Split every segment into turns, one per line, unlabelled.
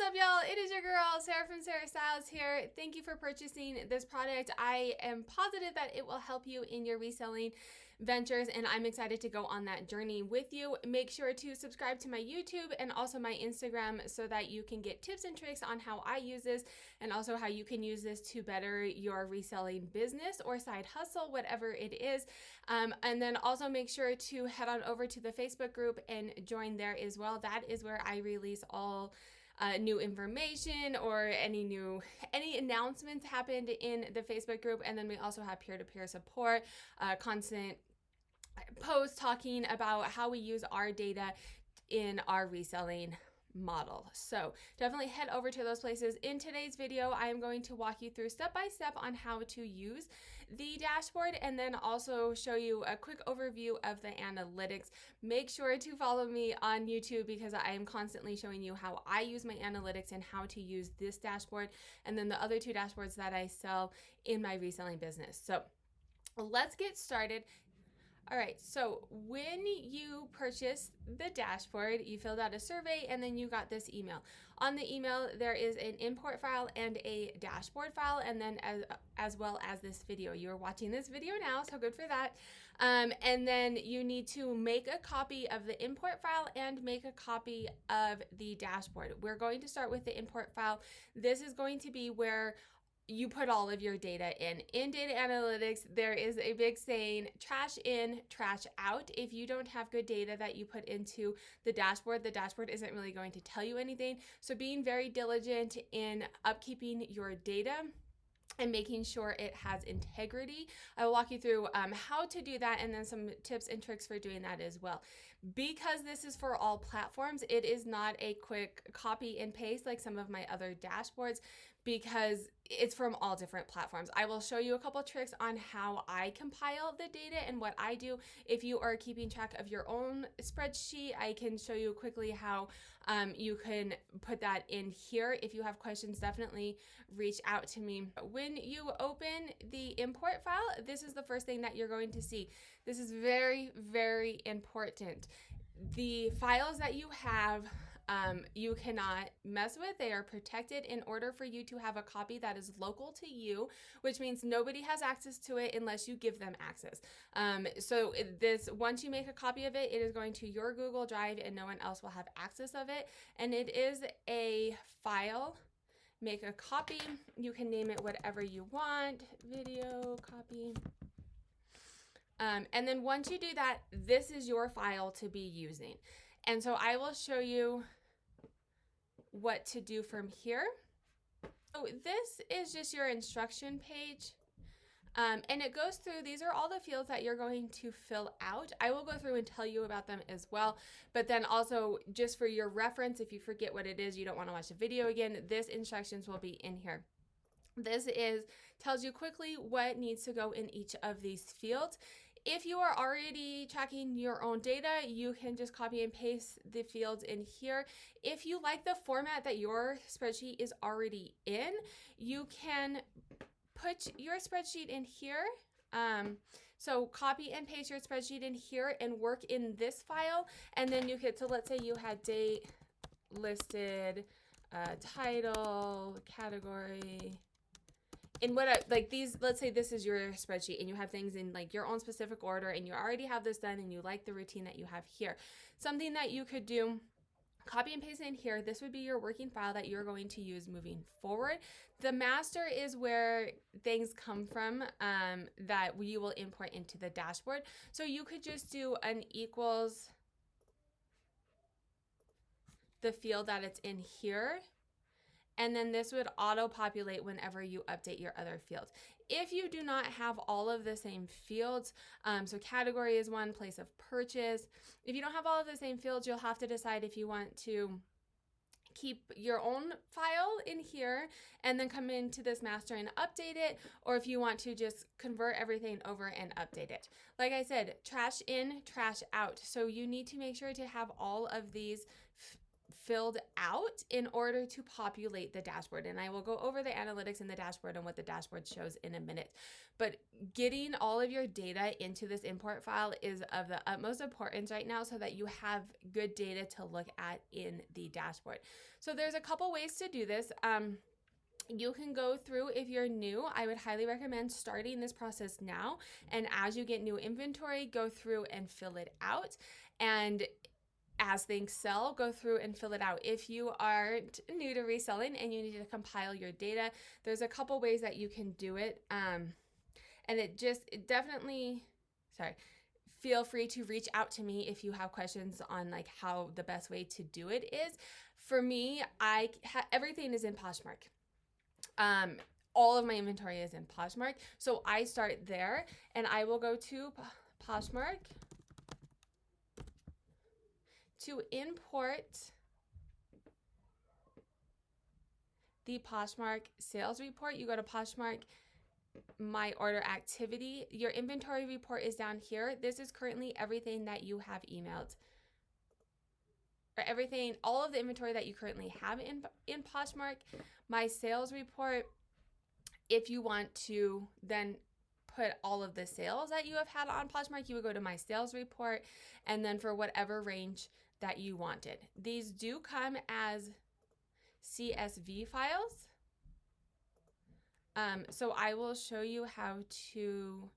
What's up, y'all? It is your girl, Sarah from Sarah Styles here. Thank you for purchasing this product. I am positive that it will help you in your reselling ventures, and I'm excited to go on that journey with you. Make sure to subscribe to my YouTube and also my Instagram so that you can get tips and tricks on how I use this and also how you can use this to better your reselling business or side hustle, whatever it is. And then also make sure to head on over to the Facebook group and join there as well. That is where I release all new information or any announcements happened in the Facebook group. And then we also have peer-to-peer support, constant posts talking about how we use our data in our reselling model. So definitely head over to those places. In today's video, I am going to walk you through step by step on how to use the dashboard and then also show you a quick overview of the analytics. Make sure to follow me on YouTube because I am constantly showing you how I use my analytics and how to use this dashboard and then the other two dashboards that I sell in my reselling business. So let's get started. All right, so when you purchased the dashboard, you filled out a survey and then you got this email. On the email, there is an import file and a dashboard file, and then as well as this video. You're watching this video now, so good for that. And then you need to make a copy of the import file and make a copy of the dashboard. We're going to start with the import file. This is going to be where you put all of your data in. In data analytics, there is a big saying, trash in, trash out. If you don't have good data that you put into the dashboard isn't really going to tell you anything. So being very diligent in upkeeping your data and making sure it has integrity. I will walk you through how to do that and then some tips and tricks for doing that as well. Because this is for all platforms, it is not a quick copy and paste like some of my other dashboards because it's from all different platforms. I will show you a couple tricks on how I compile the data and what I do. If you are keeping track of your own spreadsheet, I can show you quickly how you can put that in here. If you have questions, definitely reach out to me. When you open the import file, this is the first thing that you're going to see. This is very, very important. The files that you have, you cannot mess with. They are protected in order for you to have a copy that is local to you, which means nobody has access to it unless you give them access. So once you make a copy of it, it is going to your Google Drive and no one else will have access of it. And it is a file. Make a copy. You can name it whatever you want. Video copy. And then once you do that, this is your file to be using. And so I will show you what to do from here. So this is just your instruction page. And it goes through, these are all the fields that you're going to fill out. I will go through and tell you about them as well. But then also just for your reference, if you forget what it is, you don't want to watch the video again, this instructions will be in here. This tells you quickly what needs to go in each of these fields. If you are already tracking your own data, you can just copy and paste the fields in here. If you like the format that your spreadsheet is already in, you can put your spreadsheet in here. So copy and paste your spreadsheet in here and work in this file. And then you could, so let's say you had date listed, title, category, in let's say this is your spreadsheet and you have things in like your own specific order and you already have this done and you like the routine that you have here. Something that you could do, copy and paste in here. This would be your working file that you're going to use moving forward. The master is where things come from that you will import into the dashboard. So you could just do an equals the field that it's in here. And then this would auto-populate whenever you update your other fields. If you do not have all of the same fields, so category is one, place of purchase. If you don't have all of the same fields, you'll have to decide if you want to keep your own file in here and then come into this master and update it, or if you want to just convert everything over and update it. Like I said, trash in, trash out. So you need to make sure to have all of these filled out in order to populate the dashboard. And I will go over the analytics in the dashboard and what the dashboard shows in a minute. But getting all of your data into this import file is of the utmost importance right now so that you have good data to look at in the dashboard. So there's a couple ways to do this. You can go through, if you're new, I would highly recommend starting this process now. And as you get new inventory, go through and fill it out. And as things sell, go through and fill it out. If you aren't new to reselling and you need to compile your data, there's a couple ways that you can do it. And feel free to reach out to me if you have questions on like how the best way to do it is. For me, everything is in Poshmark. All of my inventory is in Poshmark. So I start there and I will go to Poshmark to import the Poshmark sales report. You go to Poshmark, my order activity. Your inventory report is down here. This is currently everything that you have emailed. Or everything, all of the inventory that you currently have in Poshmark. My sales report, if you want to then put all of the sales that you have had on Poshmark, you would go to my sales report and then for whatever range that you wanted. These do come as CSV files. So I will show you how to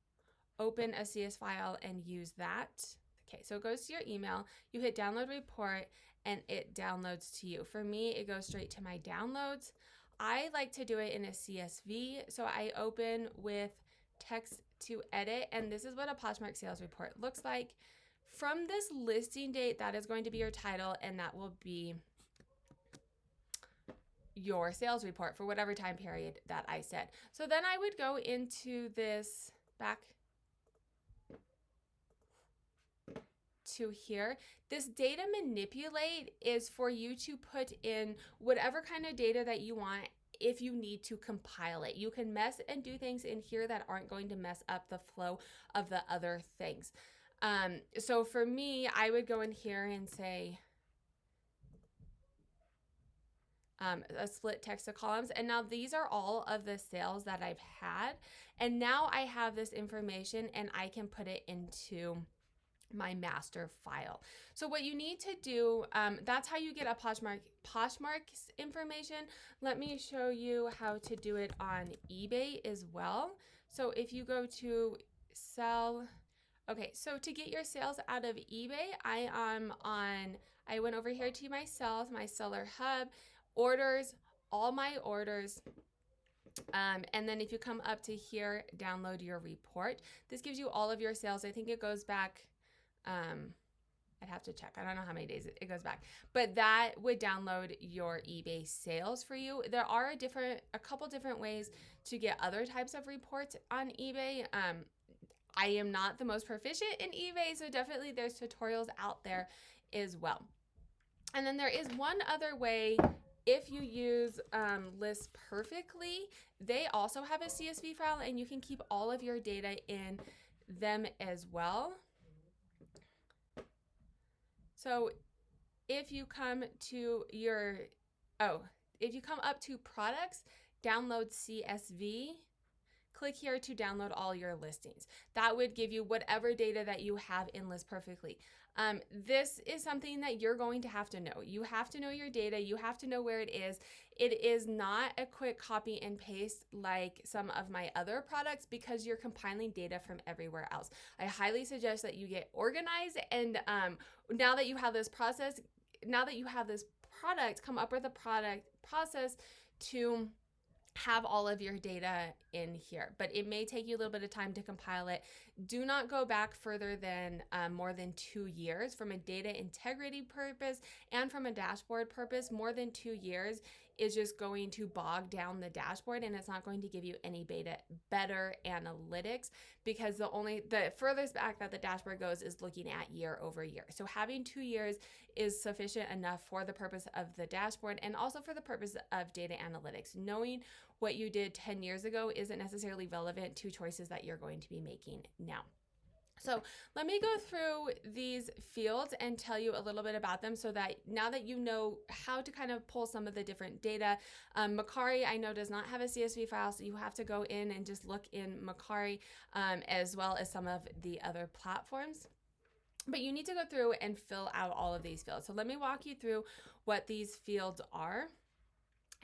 open a CS file and use that. Okay, so it goes to your email, you hit download report and it downloads to you. For me, it goes straight to my downloads. I like to do it in a CSV. So I open with text to edit, and this is what a Poshmark sales report looks like. From this listing date, that is going to be your title, and that will be your sales report for whatever time period that I said. So then I would go into this back to here. This data manipulate is for you to put in whatever kind of data that you want if you need to compile it. You can mess and do things in here that aren't going to mess up the flow of the other things. So for me, I would go in here and say a split text to columns. And now these are all of the sales that I've had. And now I have this information and I can put it into my master file. So what you need to do, that's how you get a Poshmark's information. Let me show you how to do it on eBay as well. So if you go to sell, okay, so to get your sales out of eBay, I went over here to my sales, my seller hub, orders, all my orders. And then if you come up to here, download your report. This gives you all of your sales. I think it goes back, I'd have to check. I don't know how many days it goes back, but that would download your eBay sales for you. There are a couple different ways to get other types of reports on eBay. I am not the most proficient in eBay, so definitely there's tutorials out there as well. And then there is one other way. If you use List Perfectly, they also have a CSV file and you can keep all of your data in them as well. So if you come to if you come up to products, download CSV, click here to download all your listings. That would give you whatever data that you have in List Perfectly. This is something that you're going to have to know. You have to know your data. You have to know where it is. It is not a quick copy and paste like some of my other products because you're compiling data from everywhere else. I highly suggest that you get organized, and now that you have this product, come up with a product process to have all of your data in here, but it may take you a little bit of time to compile it. Do not go back further than more than 2 years from a data integrity purpose and from a dashboard purpose. More than 2 years is just going to bog down the dashboard and it's not going to give you any better analytics because the furthest back that the dashboard goes is looking at year over year. So having 2 years is sufficient enough for the purpose of the dashboard and also for the purpose of data analytics. Knowing what you did 10 years ago isn't necessarily relevant to choices that you're going to be making now. So let me go through these fields and tell you a little bit about them so that now that you know how to kind of pull some of the different data. Mercari, I know, does not have a CSV file, so you have to go in and just look in Mercari, as well as some of the other platforms. But you need to go through and fill out all of these fields. So let me walk you through what these fields are.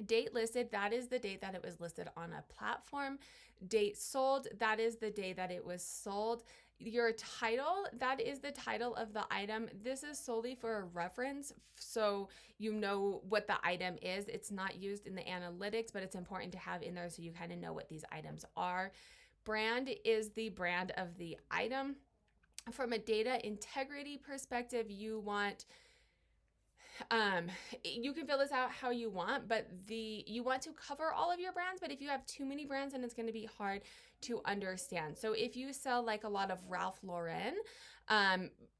Date listed, that is the date that it was listed on a platform. Date sold, that is the day that it was sold. Your title, that is the title of the item. This is solely for a reference, so you know what the item is. It's not used in the analytics, but it's important to have in there so you kind of know what these items are. Brand is the brand of the item. From a data integrity perspective, you want you can fill this out how you want, but you want to cover all of your brands. But if you have too many brands, then it's going to be hard to understand. So if you sell like a lot of Ralph Lauren,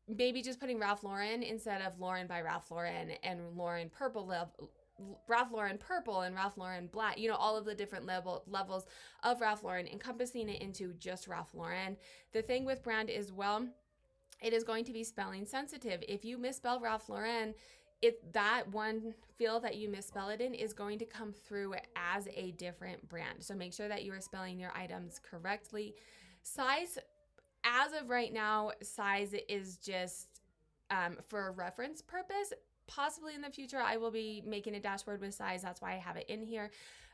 maybe just putting Ralph Lauren instead of Lauren by Ralph Lauren and Lauren Ralph Lauren purple and Ralph Lauren black, all of the different levels of Ralph Lauren, encompassing it into just Ralph Lauren. The thing with brand is, well, it is going to be spelling sensitive. If you misspell Ralph Lauren, that one field that you misspell it in is going to come through as a different brand. So make sure that you are spelling your items correctly. Size, as of right now, size is just for a reference purpose. Possibly in the future, I will be making a dashboard with size. That's why I have it in here.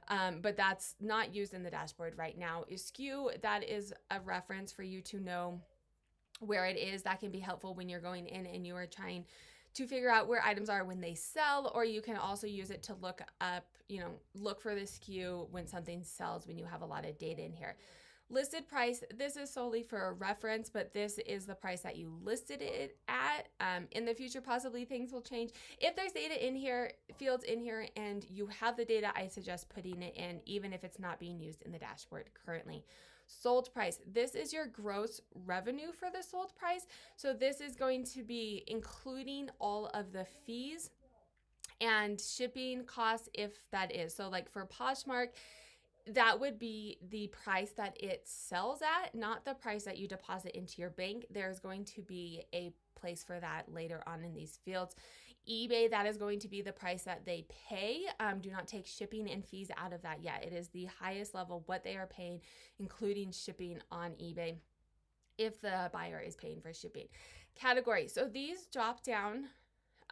But that's not used in the dashboard right now. SKU, that is a reference for you to know where it is. That can be helpful when you're going in and you are trying to figure out where items are when they sell, or you can also use it to look up, look for the SKU when something sells, when you have a lot of data in here. Listed price, this is solely for a reference, but this is the price that you listed it at. In the future, possibly things will change. If there's data in here, fields in here, and you have the data, I suggest putting it in, even if it's not being used in the dashboard currently. Sold price, this is your gross revenue for the sold price. So this is going to be including all of the fees and shipping costs, if that is. So like for Poshmark, that would be the price that it sells at, not the price that you deposit into your bank. There's going to be a place for that later on in these fields. eBay, that is going to be the price that they pay. Do not take shipping and fees out of that yet. It is the highest level, what they are paying, including shipping on eBay, if the buyer is paying for shipping. Category, so these drop down.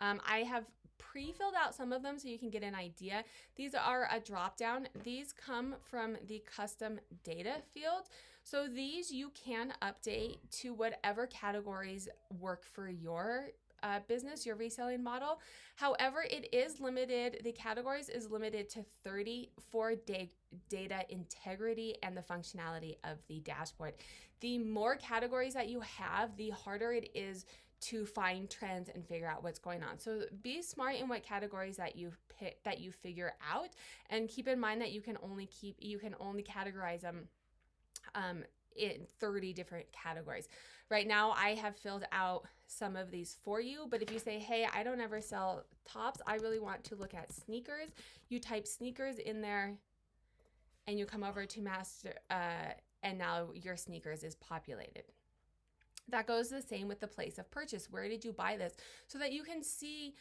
I have pre-filled out some of them so you can get an idea. These are a drop down. These come from the custom data field. So these you can update to whatever categories work for your business, your reselling model. However, it is limited, the categories is limited to 30 for data integrity and the functionality of the dashboard. The more categories that you have, the harder it is to find trends and figure out what's going on. So be smart in what categories that you pick, that you figure out, and keep in mind that you can only categorize them in 30 different categories. Right now, I have filled out some of these for you, but if you say, hey, I don't ever sell tops, I really want to look at sneakers, you type sneakers in there and you come over to master, and now your sneakers is populated. That goes the same with the place of purchase. Where did you buy this? So that you can see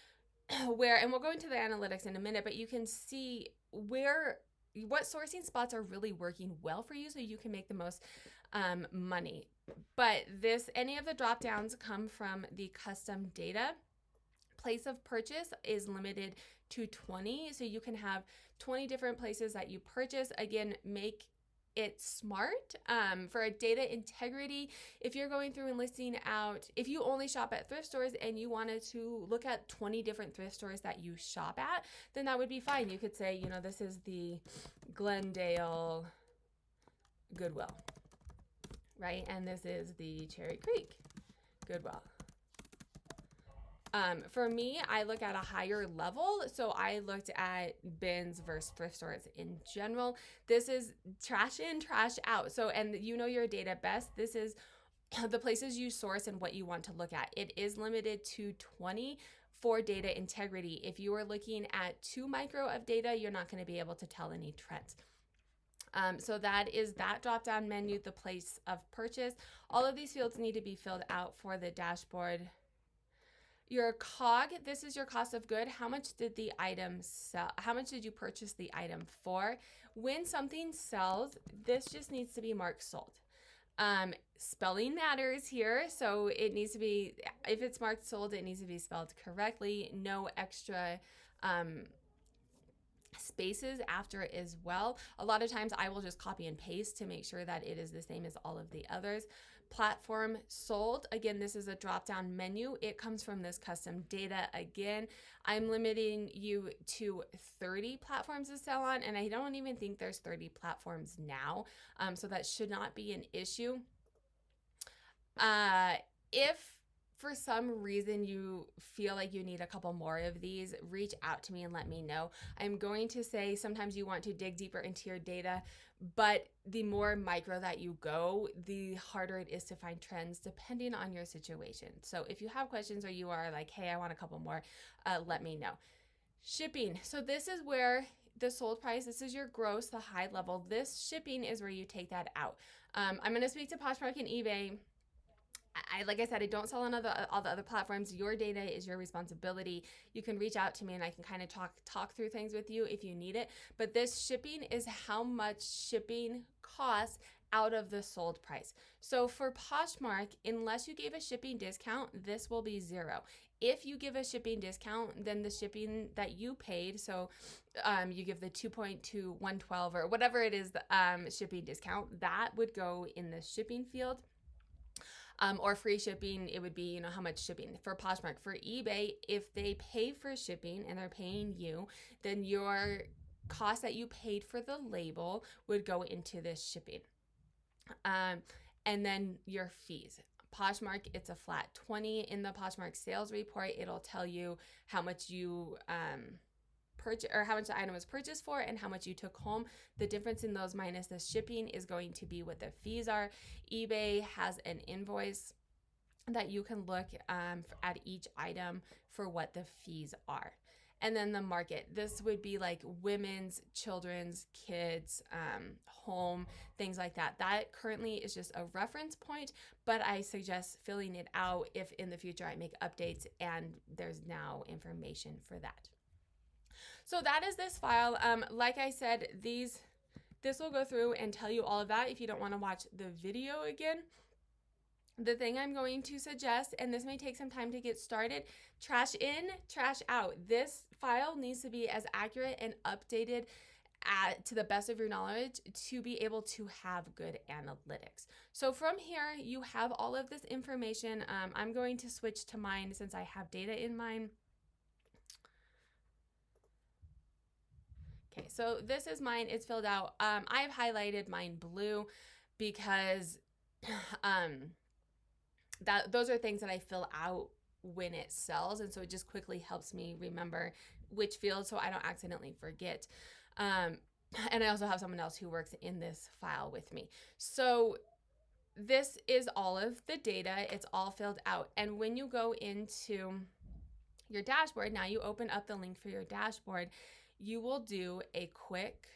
where, and we'll go into the analytics in a minute, but you can see what sourcing spots are really working well for you so you can make the most money. But any of the drop downs come from the custom data. Place of purchase is limited to 20. So you can have 20 different places that you purchase. Again, make it's smart. For a data integrity, if you're going through and listing out, if you only shop at thrift stores and you wanted to look at 20 different thrift stores that you shop at, then that would be fine. You could say, this is the Glendale Goodwill, right? And this is the Cherry Creek Goodwill. For me, I look at a higher level. So I looked at bins versus thrift stores in general. This is trash in, trash out. So, and you know your data best. This is the places you source and what you want to look at. It is limited to 20 for data integrity. If you are looking at 2 micro of data, you're not going to be able to tell any trends. So that is that drop down menu, the place of purchase. All of these fields need to be filled out for the dashboard. Your COG, this is your cost of good. How much did the item sell? How much did you purchase the item for? When something sells, this just needs to be marked sold. Spelling matters here. So it needs to be, if it's marked sold, it needs to be spelled correctly. No extra spaces after it as well. A lot of times I will just copy and paste to make sure that it is the same as all of the others. Platform sold, again, this is a drop down menu. It comes from this custom data. Again, I'm limiting you to 30 platforms to sell on, and I don't even think there's 30 platforms now, so that should not be an issue. If for some reason you feel like you need a couple more of these, reach out to me and let me know. I'm going to say sometimes you want to dig deeper into your data, but the more micro that you go, the harder it is to find trends depending on your situation. So if you have questions or you are like, hey, I want a couple more, let me know. Shipping. So this is where the sold price, this is your gross, the high level. This shipping is where you take that out. I'm going to speak to Poshmark and eBay. Like I said, I don't sell on all the other platforms. Your data is your responsibility. You can reach out to me and I can kind of talk through things with you if you need it. But this shipping is how much shipping costs out of the sold price. So for Poshmark, unless you gave a shipping discount, this will be zero. If you give a shipping discount, then the shipping that you paid, so you give the 2.2, 112 or whatever it is, shipping discount, that would go in the shipping field. Or free shipping, it would be, how much shipping. For Poshmark, for eBay, if they pay for shipping and they're paying you, then your cost that you paid for the label would go into this shipping. And then your fees. Poshmark, it's a flat 20. In the Poshmark sales report, it'll tell you how much you purchase or how much the item was purchased for and how much you took home. The difference in those minus the shipping is going to be what the fees are. eBay has an invoice that you can look at each item for what the fees are. And then the market, this would be like women's, children's, kids, home, things like that. That currently is just a reference point, but I suggest filling it out if in the future I make updates and there's now information for that. So that is this file. Like I said, this will go through and tell you all of that if you don't want to watch the video again. The thing I'm going to suggest, and this may take some time to get started, trash in, trash out. This file needs to be as accurate and updated to the best of your knowledge to be able to have good analytics. So from here, you have all of this information. I'm going to switch to mine since I have data in mine. Okay, so this is mine. It's filled out. I've highlighted mine blue because those are things that I fill out when it sells, and so it just quickly helps me remember which field so I don't accidentally forget. And I also have someone else who works in this file with me. So this is all of the data. It's all filled out. And when you go into your dashboard, now you open up the link for your dashboard, you will do a quick,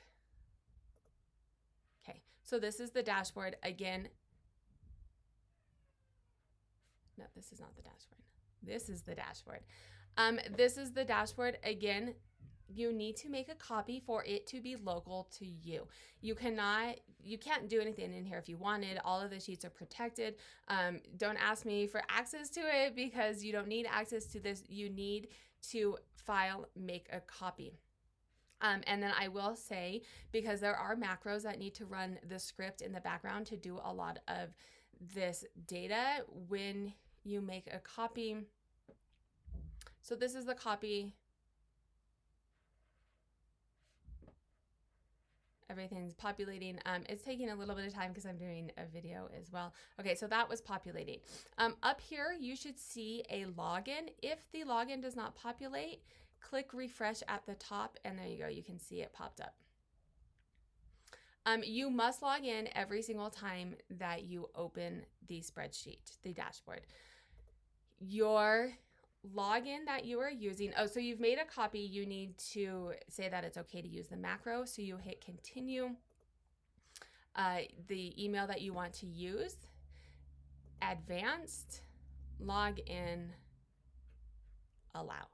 okay, so this is the dashboard. Again, no, this is not the dashboard. This is the dashboard. This is the dashboard. Again, you need to make a copy for it to be local to you. You can't do anything in here if you wanted. All of the sheets are protected. Don't ask me for access to it because you don't need access to this. You need to make a copy. And then I will say, because there are macros that need to run the script in the background to do a lot of this data when you make a copy. So this is the copy. Everything's populating. It's taking a little bit of time because I'm doing a video as well. Okay, so that was populating. Up here, you should see a login. If the login does not populate, click refresh at the top, and there you go. You can see it popped up. You must log in every single time that you open the spreadsheet, the dashboard. Your login that you are using, so you've made a copy, you need to say that it's okay to use the macro, so you hit continue. the email that you want to use, advanced, login, allow.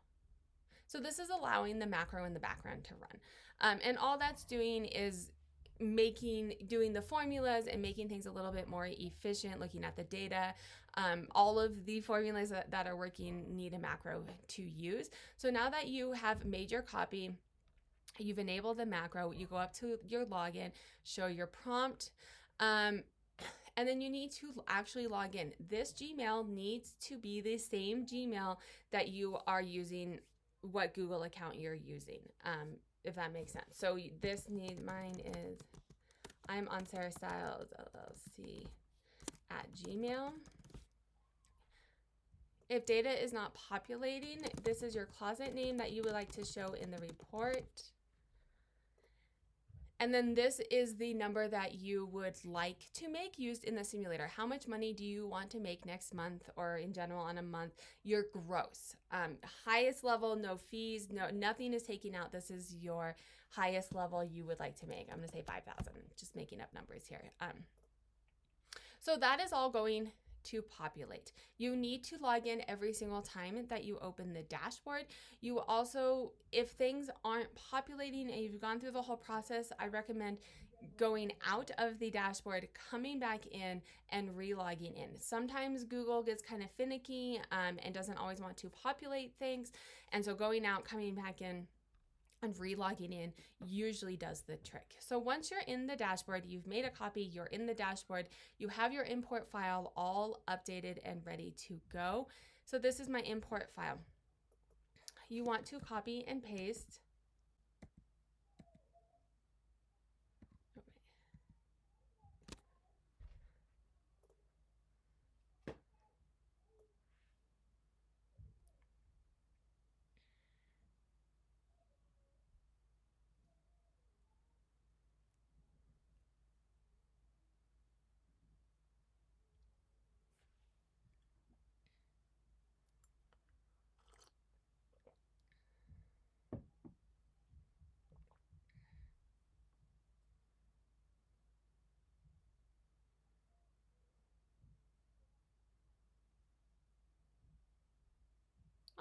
So this is allowing the macro in the background to run. And all that's doing is doing the formulas and making things a little bit more efficient, looking at the data. All of the formulas that are working need a macro to use. So now that you have made your copy, you've enabled the macro, you go up to your login, show your prompt, and then you need to actually log in. This Gmail needs to be the same Gmail that you are using, what Google account you're using, if that makes sense. So mine is, I'm on Sarah Stiles LLC at Gmail. If data is not populating, this is your closet name that you would like to show in the report. And then this is the number that you would like to make used in the simulator. How much money do you want to make next month or in general on a month? Your gross. Highest level, no fees, nothing is taken out. This is your highest level you would like to make. I'm going to say 5,000, just making up numbers here. So that is all going to populate. You need to log in every single time that you open the dashboard. You also, if things aren't populating and you've gone through the whole process, I recommend going out of the dashboard, coming back in and re-logging in. Sometimes Google gets kind of finicky and doesn't always want to populate things. And so going out, coming back in, and re-logging in usually does the trick. So once you're in the dashboard, you've made a copy, you're in the dashboard, you have your import file all updated and ready to go. So this is my import file. You want to copy and paste.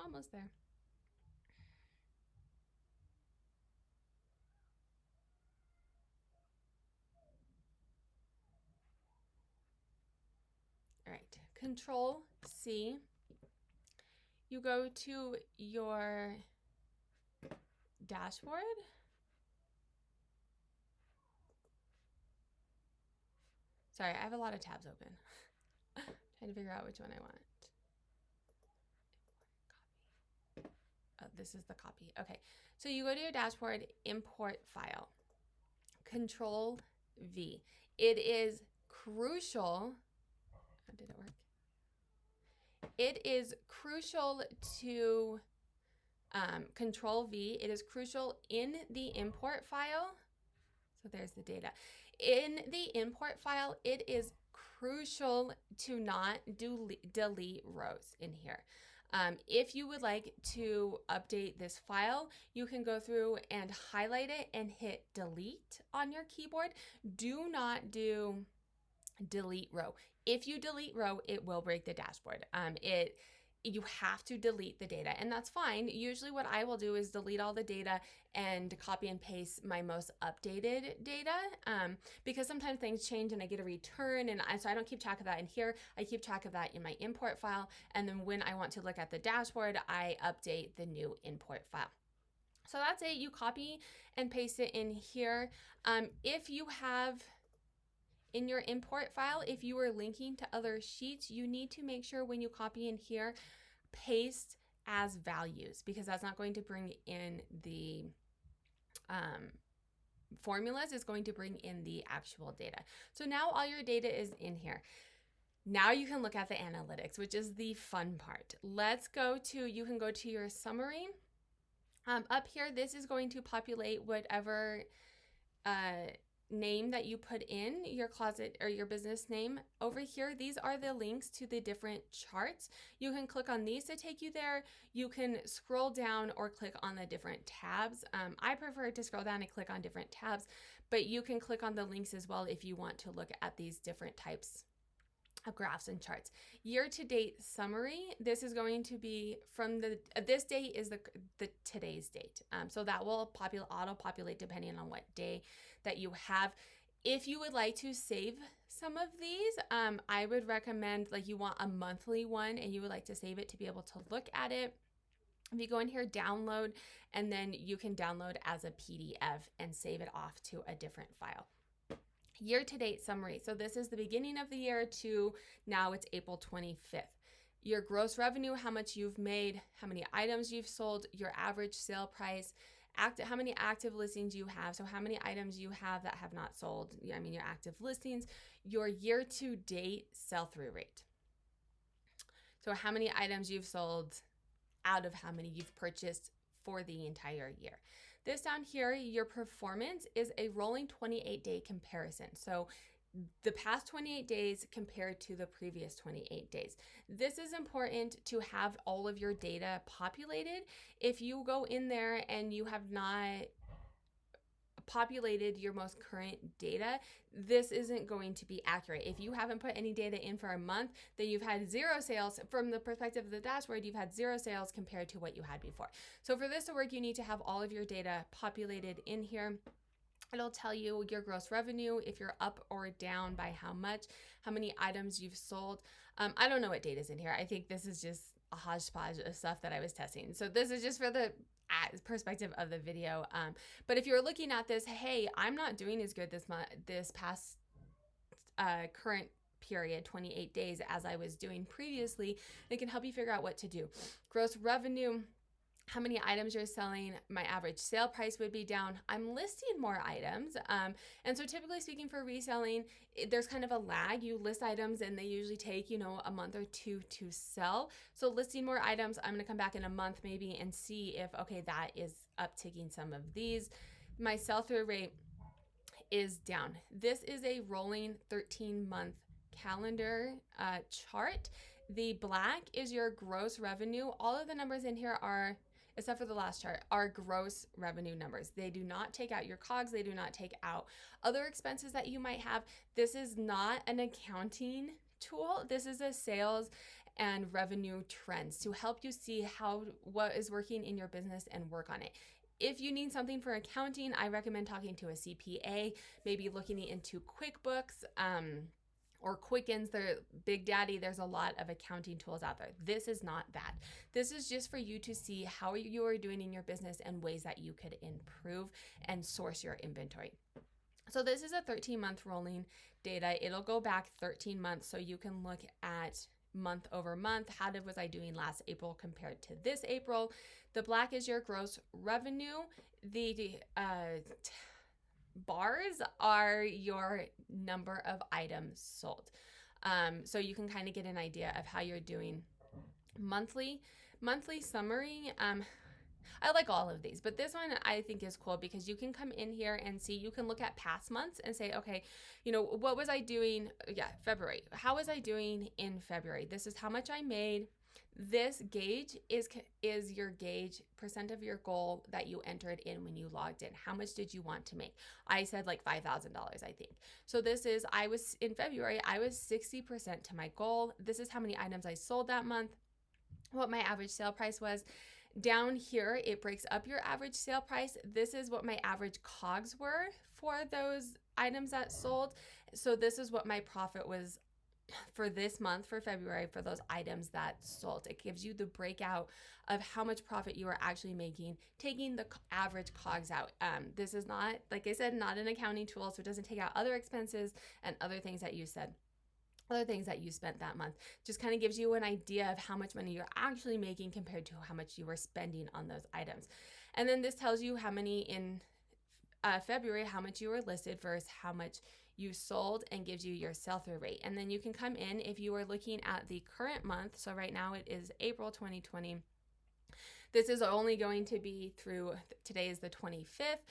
Almost there. All right, Control C. You go to your dashboard. Sorry, I have a lot of tabs open. Trying to figure out which one I want. Oh, this is the copy. Okay, so you go to your dashboard, import file, Control V. It is crucial. How did it work? It is crucial to Control V. It is crucial in the import file. So there's the data. In the import file, it is crucial to not delete rows in here. If you would like to update this file, you can go through and highlight it and hit delete on your keyboard. Do not do delete row. If you delete row, it will break the dashboard. You have to delete the data, and that's fine. Usually what I will do is delete all the data and copy and paste my most updated data, because sometimes things change and I get a return, and so I don't keep track of that in here. I keep track of that in my import file, and then when I want to look at the dashboard, I update the new import file. So that's it. You copy and paste it in here. If you have in your import file, if you are linking to other sheets, you need to make sure when you copy in here, paste as values, because that's not going to bring in the formulas, it's going to bring in the actual data. So now all your data is in here. Now you can look at the analytics, which is the fun part. You can go to your summary. Up here, this is going to populate whatever name that you put in your closet or your business name over here, these are the links to the different charts. You can click on these to take you there. You can scroll down or click on the different tabs. I prefer to scroll down and click on different tabs, but you can click on the links as well if you want to look at these different types of graphs and charts. Year-to-date summary. This is going to be from this date is the today's date. So that will auto-populate depending on what day that you have. If you would like to save some of these, I would recommend, like, you want a monthly one and you would like to save it to be able to look at it. If you go in here, download, and then you can download as a PDF and save it off to a different file. Year-to-date summary. So this is the beginning of the year to now it's April 25th. Your gross revenue, how much you've made, how many items you've sold, your average sale price, how many active listings you have. So how many items you have that have not sold. I mean, your active listings, your year-to-date sell-through rate. So how many items you've sold out of how many you've purchased for the entire year. This down here, your performance is a rolling 28-day comparison. So the past 28 days compared to the previous 28 days. This is important to have all of your data populated. If you go in there and you have not populated your most current data, this isn't going to be accurate. If you haven't put any data in for a month, then you've had zero sales. From the perspective of the dashboard, you've had zero sales compared to what you had before. So for this to work, you need to have all of your data populated in here. It'll tell you your gross revenue, if you're up or down by how much, how many items you've sold. I don't know what data is in here. I think this is just a hodgepodge of stuff that I was testing. So this is just for the perspective of the video. But if you're looking at this, hey, I'm not doing as good this past current period, 28 days, as I was doing previously, it can help you figure out what to do. Gross revenue, how many items you're selling, my average sale price would be down. I'm listing more items. And so typically speaking for reselling, there's kind of a lag. You list items and they usually take, a month or two to sell. So listing more items, I'm going to come back in a month maybe and see if, okay, that is upticking some of these. My sell-through rate is down. This is a rolling 13-month calendar chart. The black is your gross revenue. All of the numbers in here are, except for the last chart, are gross revenue numbers. They do not take out your COGS. They do not take out other expenses that you might have. This is not an accounting tool. This is a sales and revenue trends to help you see what is working in your business and work on it. If you need something for accounting, I recommend talking to a CPA, maybe looking into QuickBooks, or Quickens, they're Big Daddy. There's a lot of accounting tools out there. This is not that. This is just for you to see how you are doing in your business and ways that you could improve and source your inventory. So this is a 13-month rolling data. It'll go back 13 months, so you can look at month over month. How was I doing last April compared to this April? The black is your gross revenue. The bars are your number of items sold. So you can kind of get an idea of how you're doing. Monthly summary. I like all of these, but this one I think is cool because you can come in here and see, you can look at past months and say, okay, what was I doing? February. How was I doing in February? This is how much I made. This gauge is your gauge, percent of your goal that you entered in when you logged in. How much did you want to make? I said like $5,000, I think. So in February, I was 60% to my goal. This is how many items I sold that month, what my average sale price was. Down here, it breaks up your average sale price. This is what my average COGS were for those items that sold. So this is what my profit was for this month, for February, for those items that sold. It gives you the breakout of how much profit you are actually making, taking the average COGS out. This is not, like I said, not an accounting tool, so it doesn't take out other expenses and other things that you spent that month. Just kind of gives you an idea of how much money you're actually making compared to how much you were spending on those items. And then this tells you how many in February, how much you were listed versus how much you sold, and gives you your sell-through rate. And then you can come in if you are looking at the current month. So right now it is April 2020. This is only going to be through, today is the 25th.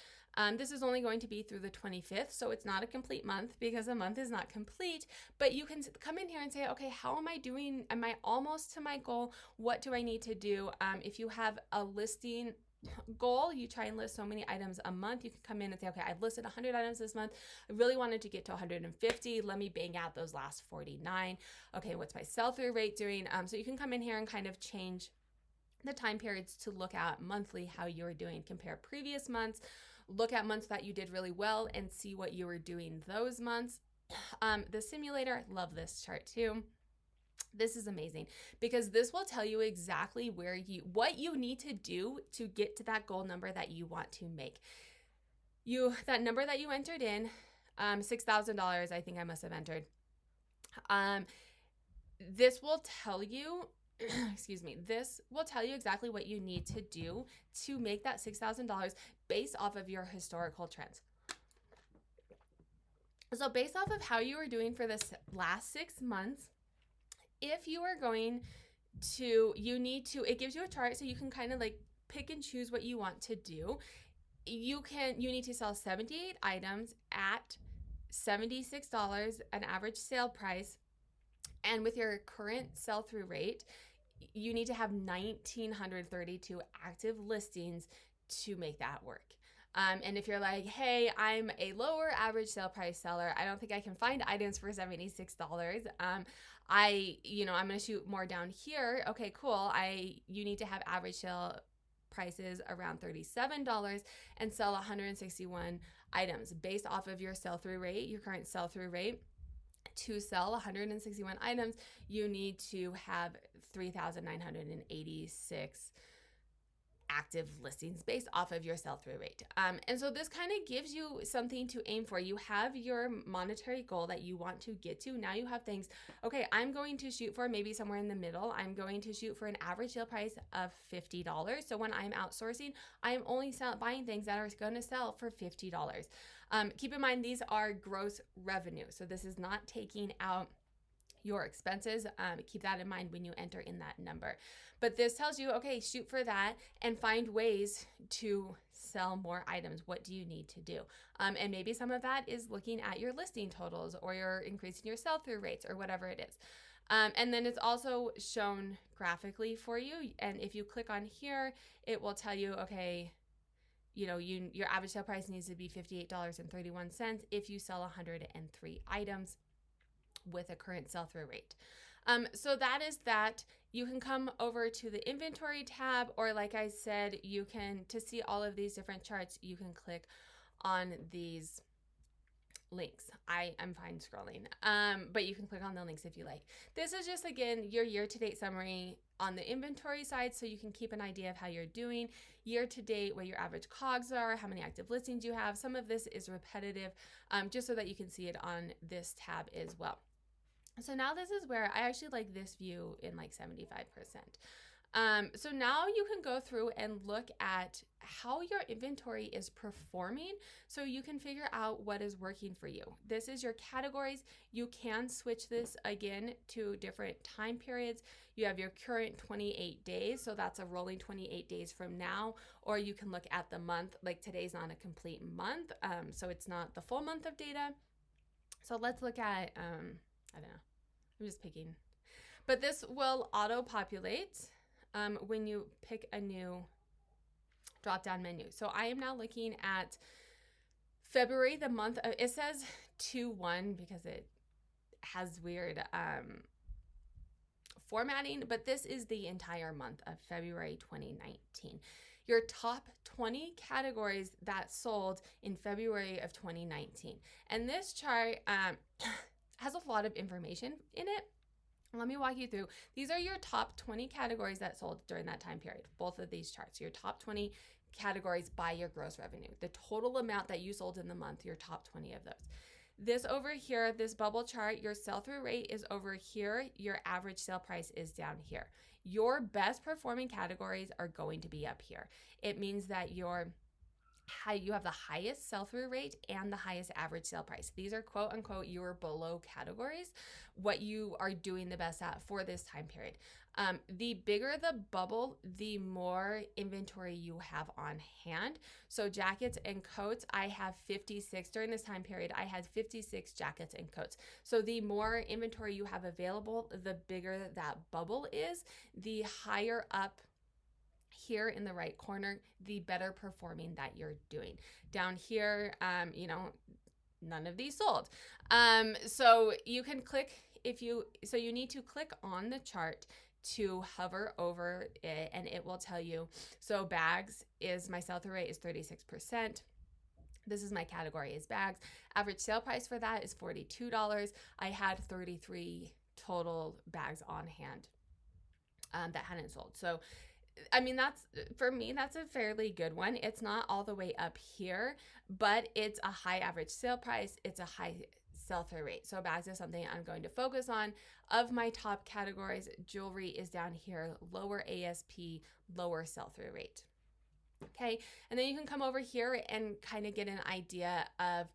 This is only going to be through the 25th, so it's not a complete month because a month is not complete, but you can come in here and say, okay, how am I doing? Am I almost to my goal? What do I need to do? If you have a listing goal, you try and list so many items a month, you can come in and say, okay, I've listed 100 items this month. I really wanted to get to 150. Let me bang out those last 49. Okay, what's my sell-through rate doing? So you can come in here and kind of change the time periods to look at monthly how you're doing, compare previous months, look at months that you did really well and see what you were doing those months. The simulator, love this chart too. This is amazing because this will tell you exactly what you need to do to get to that goal number that you want to make. That number that you entered in, $6,000, I think I must have entered. This will tell you, this will tell you exactly what you need to do to make that $6,000 based off of your historical trends. So based off of how you were doing for this last 6 months, if you are going to, it gives you a chart so you can kind of like pick and choose what you want to do. You need to sell 78 items at $76, an average sale price. And with your current sell-through rate, you need to have 1,932 active listings to make that work. And if you're like, hey, I'm a lower average sale price seller, I don't think I can find items for $76. I'm going to shoot more down here. Okay, cool. You need to have average sale prices around $37 and sell 161 items based off of your sell-through rate, your current sell-through rate. To sell 161 items, you need to have 3,986 active listings based off of your sell-through rate. And so this kind of gives you something to aim for. You have your monetary goal that you want to get to. Now you have things, okay, I'm going to shoot for maybe somewhere in the middle. I'm going to shoot for an average sale price of $50. So when I'm outsourcing, I'm only buying things that are going to sell for $50. Keep in mind, these are gross revenue. So this is not taking out your expenses. Keep that in mind when you enter in that number. But this tells you, okay, shoot for that and find ways to sell more items. What do you need to do? And maybe some of that is looking at your listing totals, or you're increasing your sell-through rates, or whatever it is. And then it's also shown graphically for you. And if you click on here, it will tell you, okay, your average sale price needs to be $58.31 if you sell 103 items with a current sell-through rate. So that is that. You can come over to the inventory tab, or like I said, to see all of these different charts, you can click on these links. I am fine scrolling, but you can click on the links if you like. This is just, again, your year-to-date summary on the inventory side, so you can keep an idea of how you're doing year-to-date, what your average COGS are, how many active listings you have. Some of this is repetitive, just so that you can see it on this tab as well. So now this is where I actually like this view in like 75%. So now you can go through and look at how your inventory is performing, so you can figure out what is working for you. This is your categories. You can switch this again to different time periods. You have your current 28 days, so that's a rolling 28 days from now, or you can look at the month. Like today's not a complete month, so it's not the full month of data. So let's look at, I don't know, I'm just picking. But this will auto-populate when you pick a new drop-down menu. So I am now looking at February, the month of, it says 2/1 because it has weird formatting, but this is the entire month of February 2019. Your top 20 categories that sold in February of 2019. And this chart has a lot of information in it. Let me walk you through. These are your top 20 categories that sold during that time period. Both of these charts, your top 20 categories by your gross revenue, the total amount that you sold in the month, your top 20 of those. This over here, this bubble chart, your sell-through rate is over here. Your average sale price is down here. Your best performing categories are going to be up here. It means that your you have the highest sell-through rate and the highest average sale price. These are quote unquote your below categories, what you are doing the best at for this time period. The bigger the bubble, the more inventory you have on hand. So jackets and coats, I have 56 during this time period. I had 56 jackets and coats. So the more inventory you have available, the bigger that bubble is, the higher up here in the right corner, the better performing that you're doing. Down here, none of these sold. So you can click you need to click on the chart to hover over it, and it will tell you. So bags is my sell-through rate is 36%. This is my category is bags. Average sale price for that is $42. I had 33 total bags on hand that hadn't sold. So I mean, for me, that's a fairly good one. It's not all the way up here, but it's a high average sale price. It's a high sell-through rate. So bags is something I'm going to focus on. Of my top categories, jewelry is down here, lower ASP, lower sell-through rate. Okay, and then you can come over here and kind of get an idea of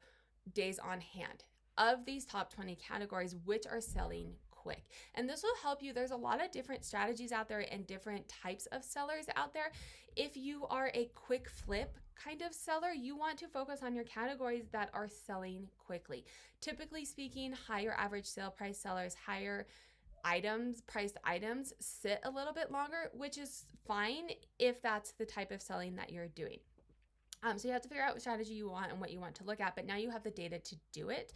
days on hand. Of these top 20 categories, which are selling quick. And this will help you. There's a lot of different strategies out there and different types of sellers out there. If you are a quick flip kind of seller, you want to focus on your categories that are selling quickly. Typically speaking, higher average sale price sellers, higher priced items sit a little bit longer, which is fine if that's the type of selling that you're doing. So you have to figure out what strategy you want and what you want to look at, but now you have the data to do it.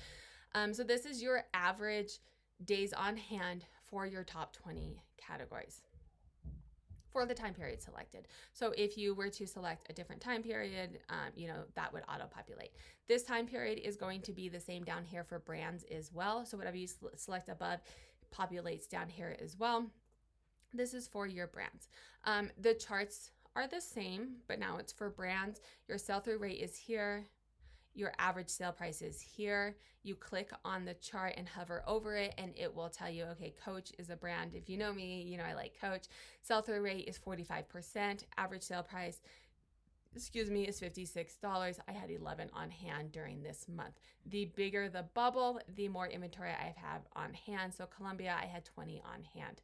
So this is your average days on hand for your top 20 categories for the time period selected. So if you were to select a different time period, that would auto-populate. This time period is going to be the same down here for brands as well. So whatever you select above populates down here as well. This is for your brands. The charts are the same, but now it's for brands. Your sell-through rate is here. Your average sale price is here. You click on the chart and hover over it, and it will tell you, okay, Coach is a brand. If you know me, you know I like Coach. Sell-through rate is 45%. Average sale price, is $56. I had 11 on hand during this month. The bigger the bubble, the more inventory I have on hand. So Columbia, I had 20 on hand.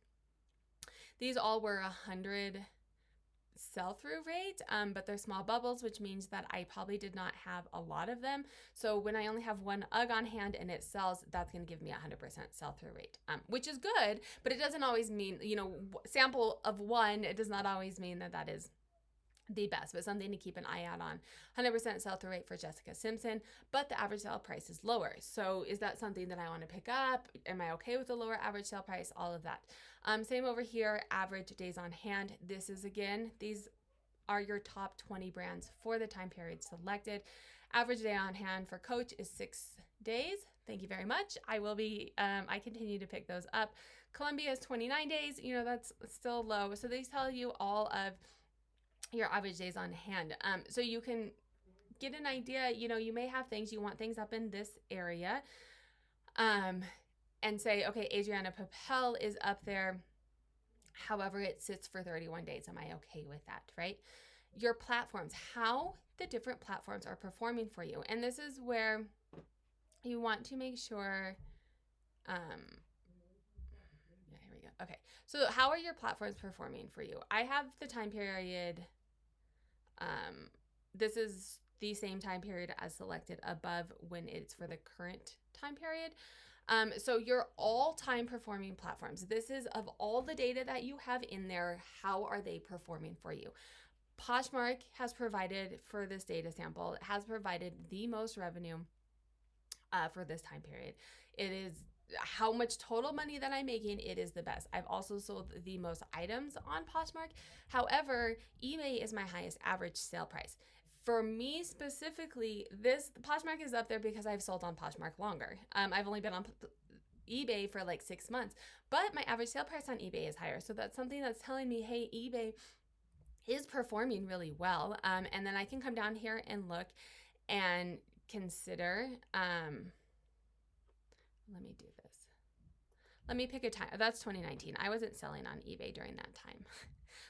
These all were 100 sell-through rate, but they're small bubbles, which means that I probably did not have a lot of them. So when I only have one UGG on hand and it sells, that's going to give me 100% sell-through rate, which is good, but it doesn't always mean, sample of one, it does not always mean that is the best, but something to keep an eye out on. 100% sell-through rate for Jessica Simpson, but the average sale price is lower. So is that something that I want to pick up? Am I okay with the lower average sale price? All of that. Same over here, average days on hand. This is, again, these are your top 20 brands for the time period selected. Average day on hand for Coach is 6 days. Thank you very much. I continue to pick those up. Columbia is 29 days. That's still low. So they tell you all of your average days on hand. So you can get an idea, you may have you want things up in this area, and say, okay, Adriana Papel is up there. However, it sits for 31 days. Am I okay with that, right? Your platforms, how the different platforms are performing for you. And this is where you want to make sure, here we go. Okay. So how are your platforms performing for you? I have the time period. This is the same time period as selected above when it's for the current time period. So your all-time performing platforms, this is of all the data that you have in there, how are they performing for you? Poshmark has provided for this data sample, it has provided the most revenue for this time period. It is how much total money that I'm making, it is the best. I've also sold the most items on Poshmark. However, eBay is my highest average sale price. For me specifically, Poshmark is up there because I've sold on Poshmark longer. I've only been on eBay for like 6 months, but my average sale price on eBay is higher. So that's something that's telling me, hey, eBay is performing really well. And then I can come down here and look and consider, let me do this. Let me pick a time. That's 2019. I wasn't selling on eBay during that time.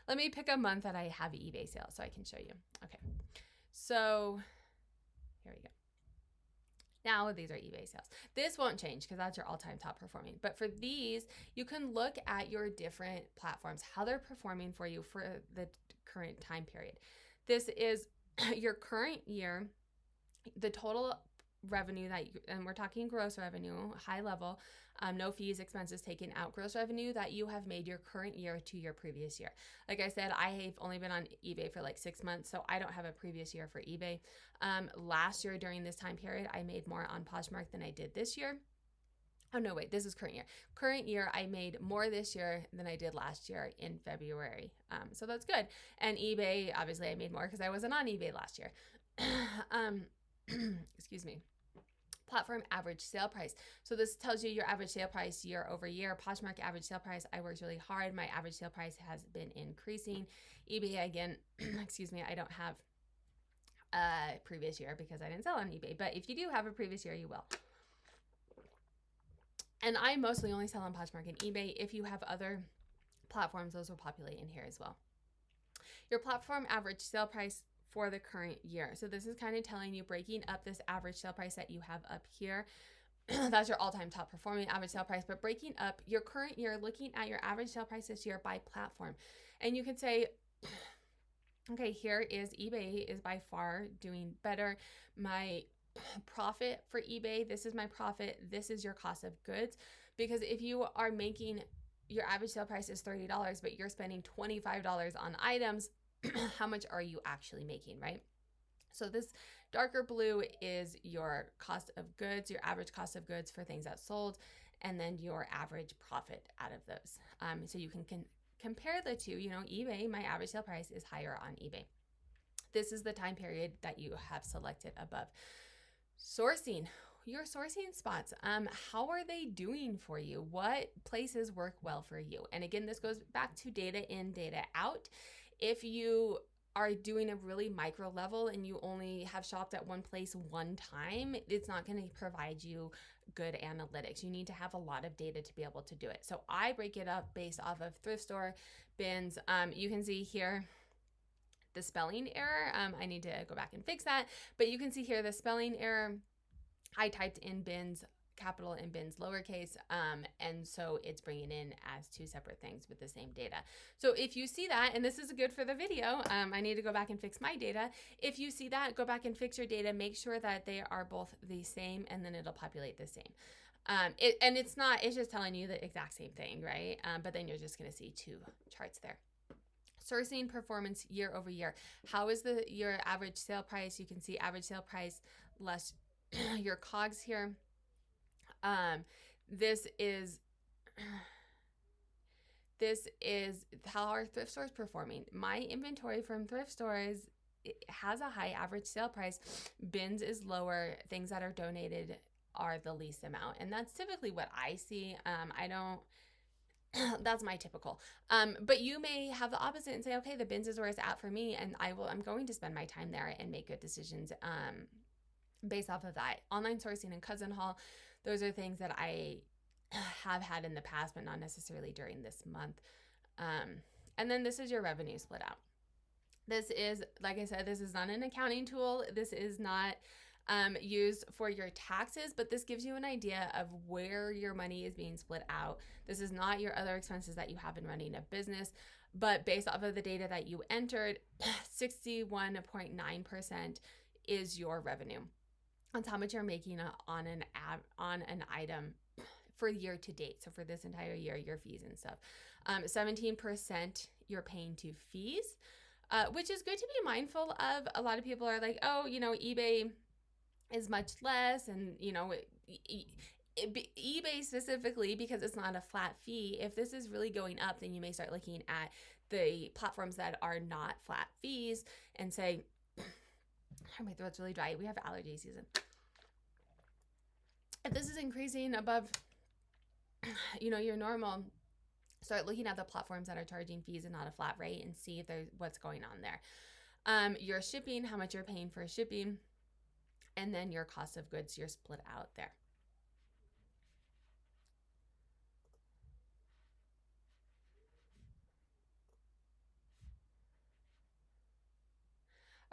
Let me pick a month that I have eBay sales so I can show you. Okay. So here we go. Now these are eBay sales. This won't change because that's your all-time top performing. But for these, you can look at your different platforms, how they're performing for you for the current time period. This is your current year, the total revenue that you, and we're talking gross revenue, high level, no fees, expenses taken out, gross revenue that you have made your current year to your previous year. Like I said, I have only been on eBay for like 6 months, so I don't have a previous year for eBay. Last year during this time period, I made more on Poshmark than I did this year. Oh no, wait, this is current year. Current year, I made more this year than I did last year in February. So that's good. And eBay, obviously I made more because I wasn't on eBay last year. Excuse me. Platform average sale price. So this tells you your average sale price year over year. Poshmark average sale price. I worked really hard. My average sale price has been increasing. eBay again, excuse me, I don't have a previous year because I didn't sell on eBay. But if you do have a previous year, you will. And I mostly only sell on Poshmark and eBay. If you have other platforms, those will populate in here as well. Your platform average sale price for the current year. So this is kind of telling you, breaking up this average sale price that you have up here. That's your all-time top performing average sale price, but breaking up your current year, looking at your average sale price this year by platform. And you can say, okay, here is eBay is by far doing better. My profit for eBay, this is my profit, this is your cost of goods. Because if you are making, your average sale price is $30, but you're spending $25 on items, how much are you actually making, right? So this darker blue is your cost of goods, your average cost of goods for things that sold, and then your average profit out of those. So you can compare the two. You know, eBay, my average sale price is higher on eBay. This is the time period that you have selected above. Sourcing. Your sourcing spots, how are they doing for you? What places work well for you? And again, this goes back to data in, data out. If you are doing a really micro level and you only have shopped at one place one time, it's not going to provide you good analytics. You need to have a lot of data to be able to do it. So I break it up based off of thrift store bins. You can see here the spelling error. I need to go back and fix that, but you can see here the spelling error. I typed in bins capital and bins lowercase, and so it's bringing in as two separate things with the same data. So if you see that, and this is good for the video, I need to go back and fix my data. If you see that, go back and fix your data, make sure that they are both the same, and then it'll populate the same. It's just telling you the exact same thing, right? But then you're just going to see two charts there. Sourcing performance year over year. How is your average sale price? You can see average sale price less your COGS here. This is how our thrift stores performing. My inventory from thrift stores, it has a high average sale price. Bins is lower. Things that are donated are the least amount, and that's typically what I see. That's my typical. But you may have the opposite and say, okay, the bins is where it's at for me, and I'm going to spend my time there and make good decisions based off of that. Online sourcing and Cousin Haul, those are things that I have had in the past, but not necessarily during this month. And then this is your revenue split out. This is, like I said, this is not an accounting tool. This is not used for your taxes, but this gives you an idea of where your money is being split out. This is not your other expenses that you have in running a business, but based off of the data that you entered, 61.9% is your revenue. That's how much you're making on an item for year to date. So for this entire year, your fees and stuff. 17% you're paying to fees, which is good to be mindful of. A lot of people are like, oh, eBay is much less, and eBay specifically, because it's not a flat fee. If this is really going up, then you may start looking at the platforms that are not flat fees and say, my throat's really dry. We have allergy season. If this is increasing above, your normal, start looking at the platforms that are charging fees and not a flat rate and see if there's what's going on there. Your shipping, how much you're paying for shipping, and then your cost of goods, you're split out there.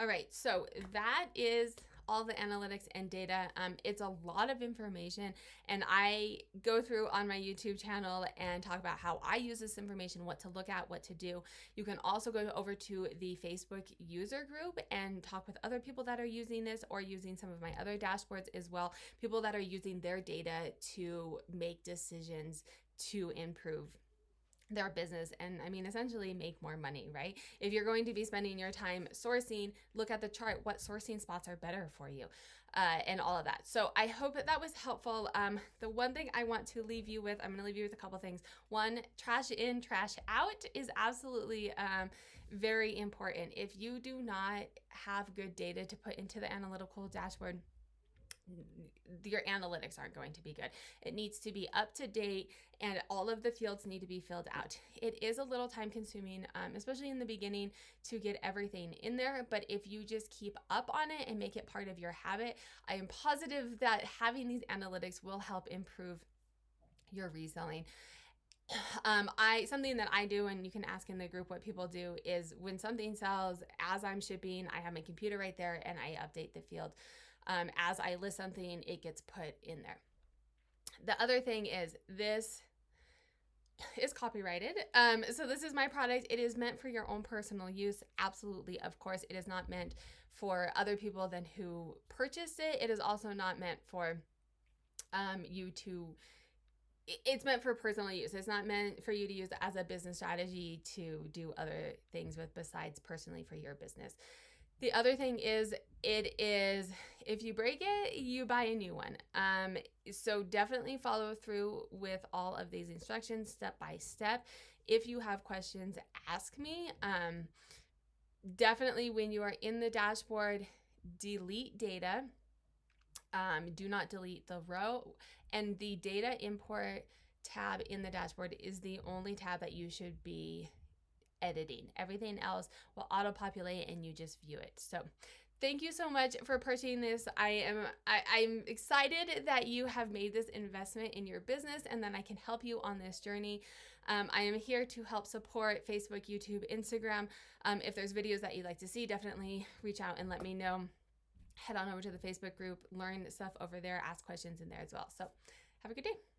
All right, so that is all the analytics and data. It's a lot of information, and I go through on my YouTube channel and talk about how I use this information, what to look at, what to do. You can also go over to the Facebook user group and talk with other people that are using this or using some of my other dashboards as well, people that are using their data to make decisions to improve their business and essentially make more money, right? If you're going to be spending your time sourcing, look at the chart, what sourcing spots are better for you, and all of that. So I hope that was helpful. The one thing I want to leave you with, I'm going to leave you with a couple things. One, trash in, trash out is absolutely very important. If you do not have good data to put into the analytical dashboard, your analytics aren't going to be good. It needs to be up to date, and all of the fields need to be filled out. It is a little time consuming, especially in the beginning, to get everything in there. But if you just keep up on it and make it part of your habit, I am positive that having these analytics will help improve your reselling. Something that I do, and you can ask in the group what people do, is when something sells, as I'm shipping, I have my computer right there and I update the field. As I list something, it gets put in there. The other thing is this is copyrighted. So this is my product. It is meant for your own personal use. Absolutely. Of course, it is not meant for other people than who purchased it. It is also not meant for it's meant for personal use. It's not meant for you to use as a business strategy to do other things with besides personally for your business. The other thing is, if you break it, you buy a new one. So definitely follow through with all of these instructions step by step. If you have questions, ask me. Definitely when you are in the dashboard, delete data. Do not delete the row. And the data import tab in the dashboard is the only tab that you should be editing. Everything else will auto-populate and you just view it. So thank you so much for purchasing this. I'm excited that you have made this investment in your business and that I can help you on this journey. I am here to help support Facebook, YouTube, Instagram. If there's videos that you'd like to see, definitely reach out and let me know. Head on over to the Facebook group, learn stuff over there, ask questions in there as well. So have a good day.